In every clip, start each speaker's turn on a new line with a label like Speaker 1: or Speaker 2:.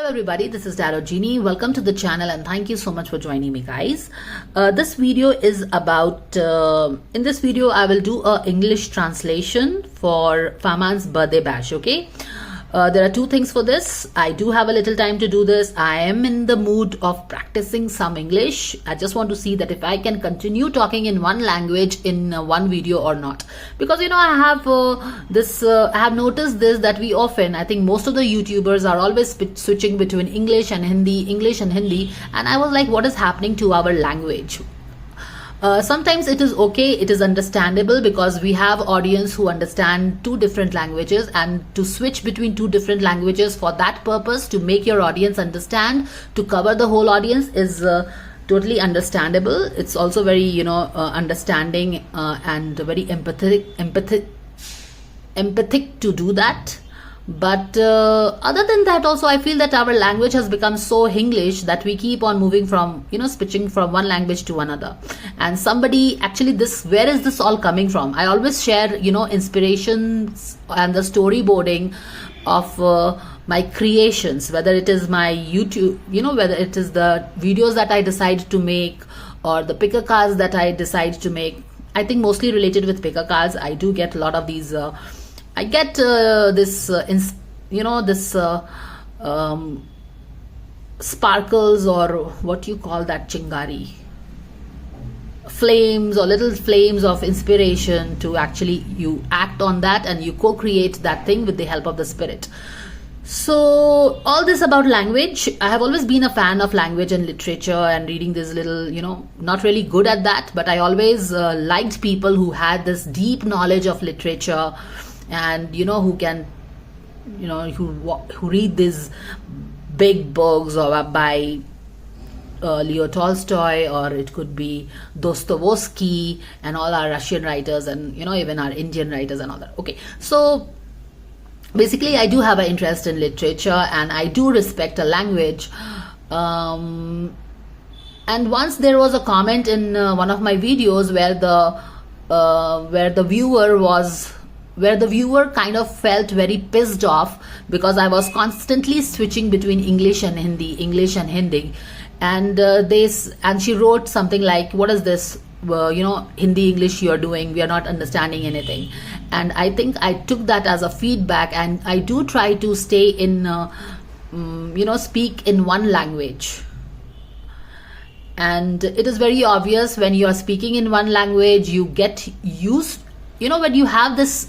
Speaker 1: Hello everybody, this is Tarot Genie. Welcome to the channel and thank you so much for joining me, guys. This video is about, in this video I will do a English translation for Fahmaan's birthday bash, okay? There are two things for this. I do have a little time to do this. I am in the mood of practicing some English. I just want to see that if I can continue talking in one language in one video or not. Because I have I have noticed this, that we often, I think most of the YouTubers are always switching between English and Hindi, and I was like, what is happening to our language? Sometimes it is okay, it is understandable because we have audience who understand two different languages, and to switch between two different languages for that purpose, to make your audience understand, to cover the whole audience, is totally understandable. It's also very understanding and very empathic to do that. But other than that, also I feel that our language has become so English that we keep on moving from switching from one language to another. And somebody actually, where is this all coming from? I always share inspirations and the storyboarding of my creations, whether it is my YouTube, whether it is the videos that I decide to make or the picker cards that I decide to make. I think mostly related with picker cards. I do get a lot of these I get sparkles, or what you call that, chingari, flames, or little flames of inspiration to actually you act on that and you co-create that thing with the help of the spirit. So all this about language, I have always been a fan of language and literature and reading this little, not really good at that, but I always liked people who had this deep knowledge of literature, and who can who read these big books, or by Leo Tolstoy, or it could be Dostoevsky and all our Russian writers, and even our Indian writers and all that. Okay, so basically I do have an interest in literature and I do respect a language. And once there was a comment in one of my videos where the viewer kind of felt very pissed off because I was constantly switching between English and Hindi, and she wrote something like, what is this Hindi English you're doing, we are not understanding anything. And I think I took that as a feedback, and I do try to stay in speak in one language. And it is very obvious when you are speaking in one language, you get used, when you have this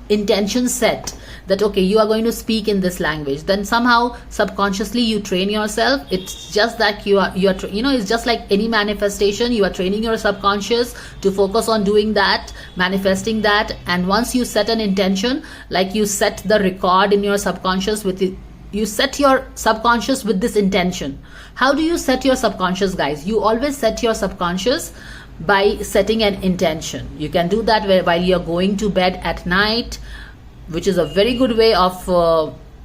Speaker 1: intention set that okay, you are going to speak in this language, then somehow subconsciously you train yourself. It's just that you are it's just like any manifestation. You are training your subconscious to focus on doing that, manifesting that. And once you set an intention, like you set the record in your subconscious with it, you set your subconscious with this intention. How do you set your subconscious, guys? You always set your subconscious by setting an intention. You can do that while you're going to bed at night, which is a very good way of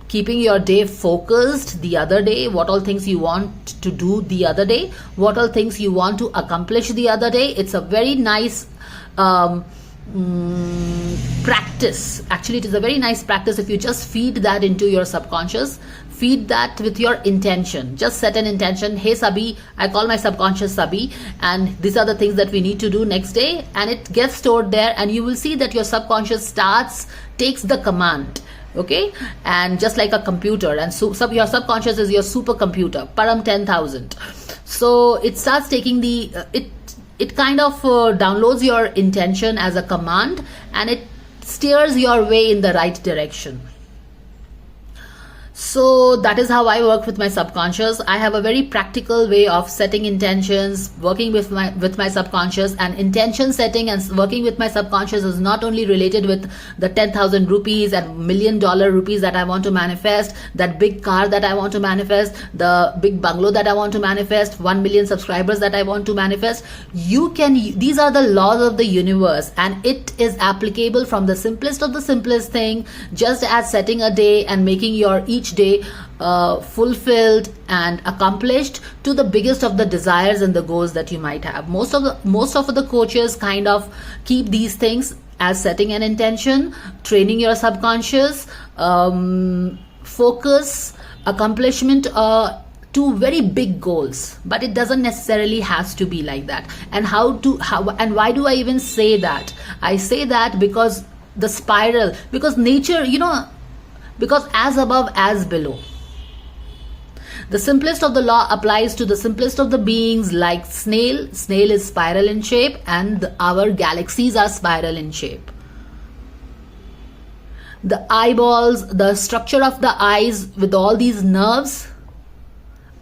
Speaker 1: keeping your day focused the other day. What all things you want to do the other day, what all things you want to accomplish the other day. It's a very nice practice. Actually, it is a very nice practice if you just feed that into your subconscious. Feed that with your intention. Just set an intention. Hey Sabi, I call my subconscious Sabi, and these are the things that we need to do next day, and it gets stored there, and you will see that your subconscious takes the command. Okay, and just like a computer, and so your subconscious is your supercomputer, Param 10,000. So it starts taking the it kind of downloads your intention as a command, and it steers your way in the right direction. So that is how I work with my subconscious. I have a very practical way of setting intentions, working with my subconscious. And intention setting and working with my subconscious is not only related with the 10,000 rupees and $1 million rupees that I want to manifest, that big car that I want to manifest, the big bungalow that I want to manifest, 1 million subscribers that I want to manifest. These are the laws of the universe, and it is applicable from the simplest of the simplest thing, just as setting a day and making your each day fulfilled and accomplished, to the biggest of the desires and the goals that you might have. Most of the coaches kind of keep these things as setting an intention, training your subconscious, focus, accomplishment to very big goals, but it doesn't necessarily has to be like that. And how and why do I even say that? I say that because the spiral, because nature, because as above as below, the simplest of the law applies to the simplest of the beings. Like snail is spiral in shape, and our galaxies are spiral in shape. The eyeballs, the structure of the eyes with all these nerves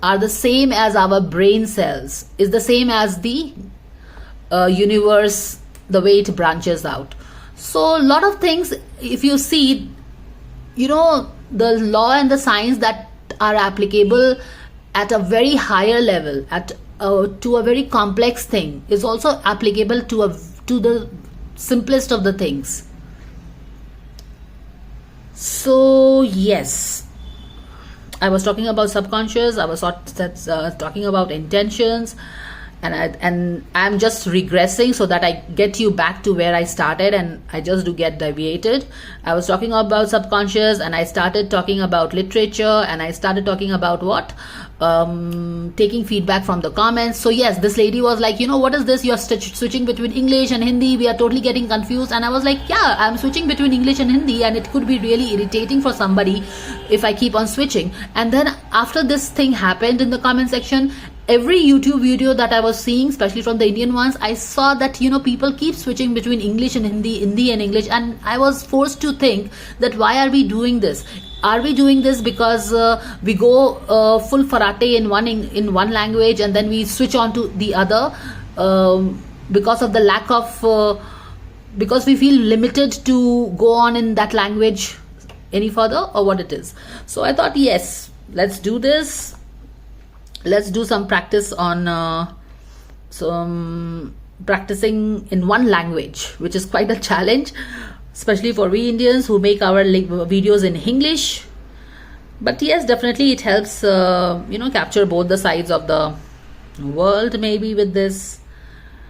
Speaker 1: are the same as our brain cells, is the same as the universe, the way it branches out. So a lot of things, if you see, the law and the science that are applicable at a very higher level, to a very complex thing, is also applicable to the simplest of the things. So yes, I was talking about subconscious, I was talking about intentions, and I'm just regressing so that I get you back to where I started, and I just do get deviated. I was talking about subconscious, and I started talking about literature, and I started talking about what? Taking feedback from the comments. So yes, this lady was like, what is this? You're switching between English and Hindi. We are totally getting confused. And I was like, yeah, I'm switching between English and Hindi, and it could be really irritating for somebody if I keep on switching. And then after this thing happened in the comment section, every YouTube video that I was seeing, especially from the Indian ones, I saw that people keep switching between English and Hindi and English, and I was forced to think that why are we doing this? Are we doing this because we go full farate in one language, and then we switch on to the other because of the lack of because we feel limited to go on in that language any further, or what it is? So I thought, yes, let's do this. Let's do some practice on some practicing in one language, which is quite a challenge, especially for we Indians who make our videos in English. But yes, definitely it helps capture both the sides of the world maybe with this.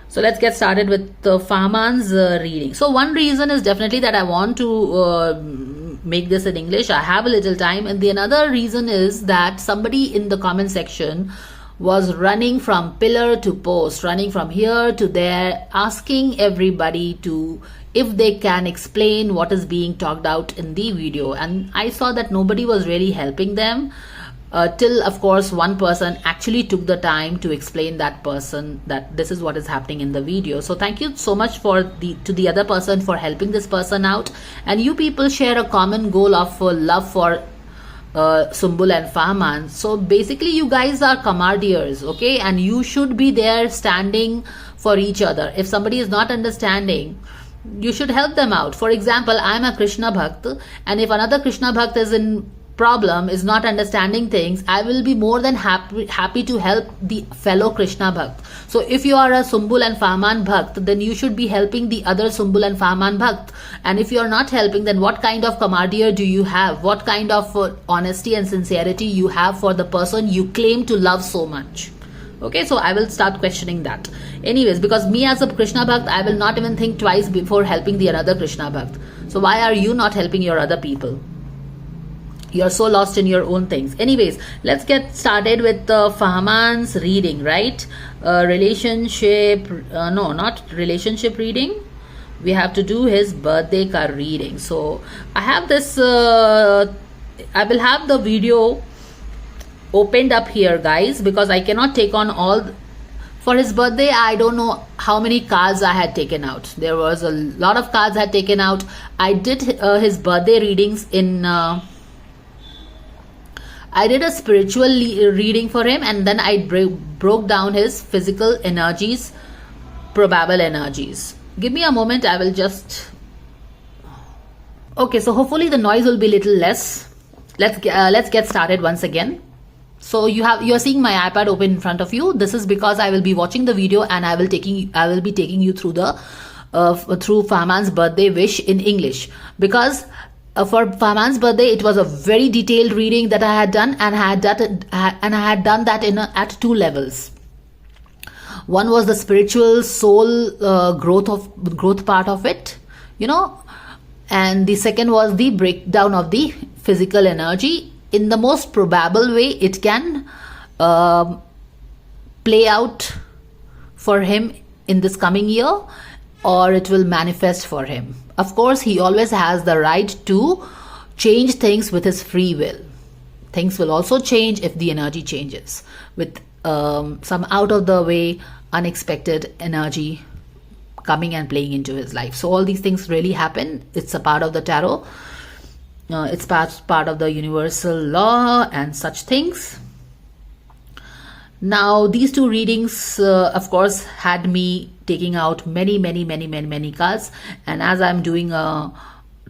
Speaker 1: So let's get started with Fahmaan's reading. So one reason is definitely that I want to make this in English. I have a little time, and the another reason is that somebody in the comment section was running from pillar to post, running from here to there, asking everybody to if they can explain what is being talked out in the video. And I saw that nobody was really helping them till of course one person actually took the time to explain that person that this is what is happening in the video. So thank you so much to the other person for helping this person out. And you people share a common goal of love for Sumbul and Fahmaan. So basically you guys are comrades, okay, and you should be there standing for each other. If somebody is not understanding, you should help them out. For example, I'm a Krishna Bhakt, and if another Krishna Bhakt is in problem, is not understanding things, I will be more than happy to help the fellow Krishna Bhakt. So if you are a Sumbul and Fahmaan Bhakt, then you should be helping the other Sumbul and Fahmaan Bhakt. And if you are not helping, then what kind of camaraderie do you have? What kind of honesty and sincerity you have for the person you claim to love so much? Okay, so I will start questioning that. Anyways, because me as a Krishna Bhakt, I will not even think twice before helping the another Krishna Bhakt. So why are you not helping your other people? You're so lost in your own things. Anyways, let's get started with Fahmaan's reading, right? Relationship, no, not relationship reading. We have to do his birthday card reading. So I have this, I will have the video opened up here, guys, because I cannot take on all. For his birthday, I don't know how many cards I had taken out. There was a lot of cards I had taken out. I did his birthday readings in I did a spiritual reading for him, and then I broke down his physical energies, probable energies. Give me a moment, I will just... Okay, so hopefully the noise will be a little less. Let's get started once again. So you're seeing my iPad open in front of you. This is because I will be watching the video, and I will be taking you through the through Fahmaan's birthday wish in English, because for Fahmaan's birthday, it was a very detailed reading that I had done, and I had done that at two levels. One was the spiritual soul growth part of it, and the second was the breakdown of the physical energy in the most probable way, it can play out for him in this coming year, or it will manifest for him. Of course, he always has the right to change things with his free will. Things will also change if the energy changes with some out of the way, unexpected energy coming and playing into his life. So all these things really happen. It's a part of the tarot. It's part of the universal law and such things. Now, these two readings, of course, had me taking out many cards. And as I'm doing a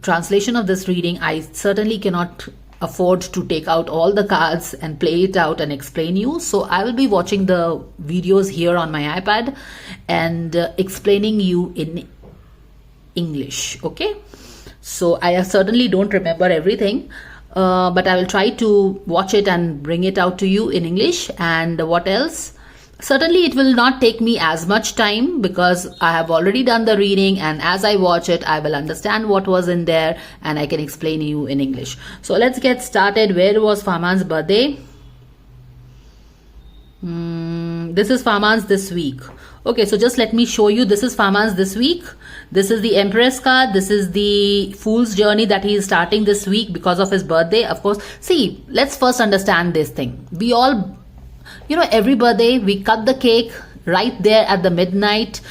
Speaker 1: translation of this reading, I certainly cannot afford to take out all the cards and play it out and explain you. So I will be watching the videos here on my iPad and explaining you in English. Okay. So I certainly don't remember everything. But I will try to watch it and bring it out to you in English. And what else? Certainly it will not take me as much time because I have already done the reading, and as I watch it, I will understand what was in there and I can explain you in English. So let's get started. Where was Fahmaan's birthday? This is Fahmaan's this week. Okay, so just let me show you. This is Fahmaan's this week. This is the Empress card. This is the Fool's journey that he is starting this week because of his birthday. Of course, see, let's first understand this thing. We all, every birthday, we cut the cake right there at the midnight.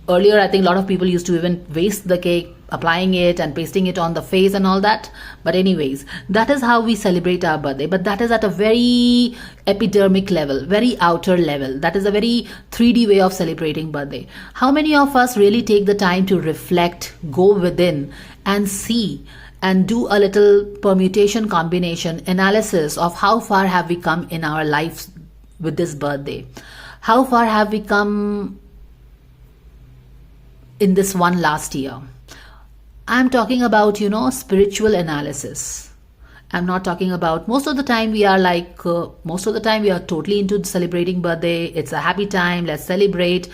Speaker 1: Earlier, I think a lot of people used to even waste the cake, applying it and pasting it on the face and all that. But anyways, that is how we celebrate our birthday. But that is at a very epidermic level, very outer level. That is a very 3D way of celebrating birthday. How many of us really take the time to reflect, go within and see and do a little permutation, combination, analysis of how far have we come in our lives with this birthday? How far have we come in this one last year? I'm talking about, spiritual analysis. I'm not talking about, most of the time we are totally into celebrating birthday. It's a happy time. Let's celebrate.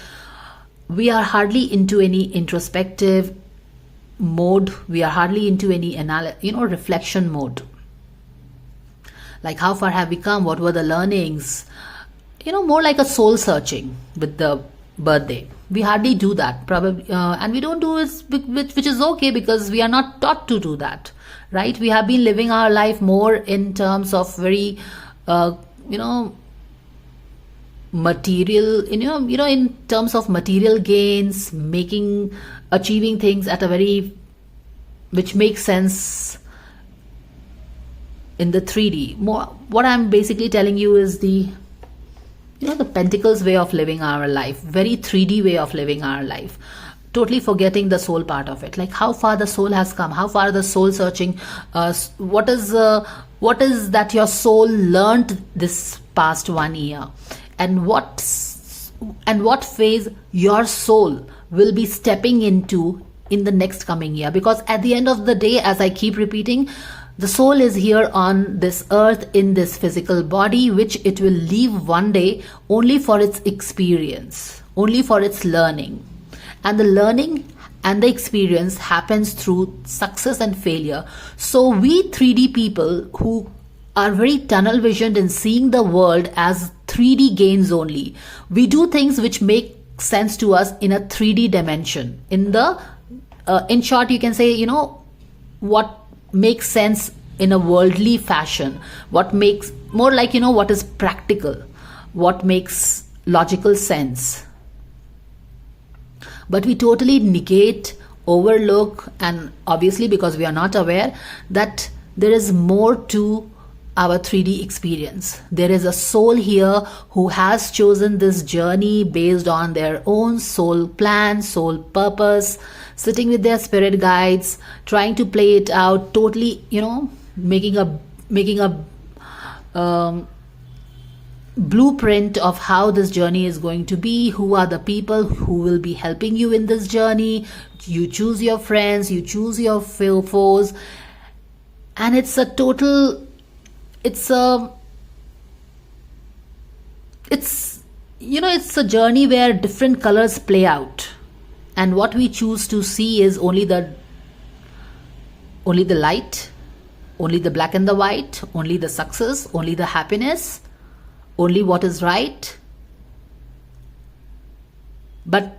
Speaker 1: We are hardly into any introspective mode. We are hardly into any reflection mode. Like how far have we come? What were the learnings? More like a soul searching with the birthday. We hardly do that, probably, and we don't do it, which is okay because we are not taught to do that, right? We have been living our life more in terms of very, material, in terms of material gains, achieving things at a very, which makes sense in the 3D. More, what I'm basically telling you is the pentacles way of living our life, very 3D way of living our life, totally forgetting the soul part of it. Like how far the soul has come, how far the soul searching, what is that your soul learned this past 1 year, and what phase your soul will be stepping into in the next coming year. Because at the end of the day, as I keep repeating, the soul is here on this earth in this physical body, which it will leave one day only for its experience, only for its learning. And the learning and the experience happens through success and failure. So we 3D people who are very tunnel visioned in seeing the world as 3D gains only, we do things which make sense to us in a 3D dimension. In short, you can say, what makes sense in a worldly fashion, what makes more like, what is practical, what makes logical sense. But we totally negate, overlook, and obviously because we are not aware that there is more to our 3D experience. There is a soul here who has chosen this journey based on their own soul plan, soul purpose, sitting with their spirit guides, trying to play it out, totally, making a blueprint of how this journey is going to be, who are the people who will be helping you in this journey. You choose your friends, you choose your foes, and it's a journey where different colors play out, and what we choose to see is only the light, only the black and the white, only the success, only the happiness, only what is right. But